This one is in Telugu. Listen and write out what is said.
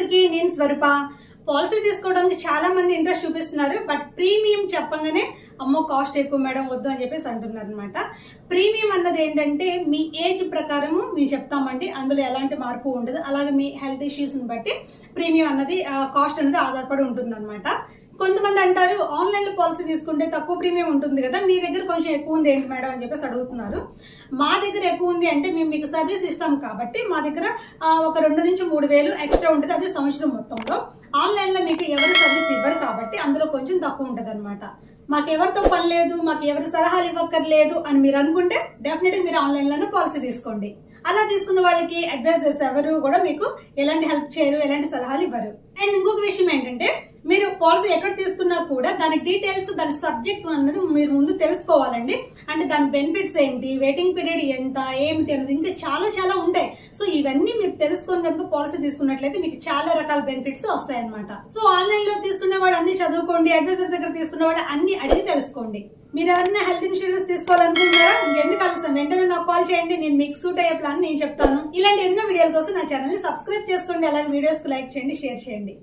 అందరికీ నేను స్వరూప. పాలసీ తీసుకోవడానికి చాలా మంది ఇంట్రెస్ట్ చూపిస్తున్నారు. బట్ ప్రీమియం చెప్పగానే అమ్మో కాస్ట్ ఎక్కువ మేడం వద్దు అని చెప్పేసి అంటున్నారు అనమాట. ప్రీమియం అన్నది ఏంటంటే మీ ఏజ్ ప్రకారము మేము చెప్తామండి, అందులో ఎలాంటి మార్పు ఉండదు. అలాగే మీ హెల్త్ ఇష్యూస్ని బట్టి ప్రీమియం అన్నది కాస్ట్ అనేది ఆధారపడి ఉంటుంది అనమాట. కొంతమంది అంటారు ఆన్లైన్ లో పాలసీ తీసుకుంటే తక్కువ ప్రీమియం ఉంటుంది కదా, మీ దగ్గర కొంచెం ఎక్కువ ఉంది ఏంటి మేడం అని చెప్పేసి అడుగుతున్నారు. మా దగ్గర ఎక్కువ ఉంది అంటే మేము మీకు సర్వీస్ ఇస్తాం కాబట్టి మా దగ్గర ఒక 2 నుంచి 3 వేలు ఎక్స్ట్రా ఉంటుంది, అది సంవత్సరం మొత్తంలో. ఆన్లైన్ లో మీకు ఎవరు సర్వీస్ ఇవ్వరు కాబట్టి అందులో కొంచెం తక్కువ ఉంటుంది అనమాట. మాకు ఎవరితో పని లేదు, మాకు ఎవరి సలహాలు ఇవ్వక్కర్లేదు అని మీరు అనుకుంటే డెఫినెట్ గా మీరు ఆన్లైన్ లోనే పాలసీ తీసుకోండి. అలా తీసుకున్న వాళ్ళకి అడ్వైజర్స్ ఎవరు కూడా మీకు ఎలాంటి హెల్ప్ చేయరు, ఎలాంటి సలహాలు ఇవ్వరు. అండ్ ఇంకొక విషయం ఏంటంటే మీరు పాలసీ ఎక్కడ తీసుకున్నా కూడా దాని డీటెయిల్స్, దాని సబ్జెక్ట్ అనేది మీరు ముందు తెలుసుకోవాలండి. అంటే దాని బెనిఫిట్స్ ఏంటి, వెయిటింగ్ పీరియడ్ ఎంత, ఏమిటి అనేది ఇంకా చాలా ఉంటాయి. సో ఇవన్నీ మీరు తెలుసుకొని కనుక పాలసీ తీసుకున్నట్లయితే మీకు చాలా రకాల బెనిఫిట్స్ వస్తాయి అనమాట. సో ఆన్లైన్ లో తీసుకునేవాడు అన్ని చదువుకోండి, అడ్వైజర్ దగ్గర తీసుకునేవాడు అన్ని అడిగి తెలుసుకోండి. మీరు ఎవరైనా హెల్త్ ఇన్సూరెన్స్ తీసుకోవాలనుకుంటున్నారా? ఇంకెందుకు కలుస్తాం, వెంటనే నాకు కాల్ చేయండి, నేను మీకు సూట్ అయ్యే ప్లాన్ నేను చెప్తాను. ఇలాంటి ఎన్నో వీడియోల కోసం నా ఛానల్ ని సబ్స్క్రైబ్ చేసుకోండి, అలాగే వీడియోస్ కి లైక్ చేయండి, షేర్ చేయండి.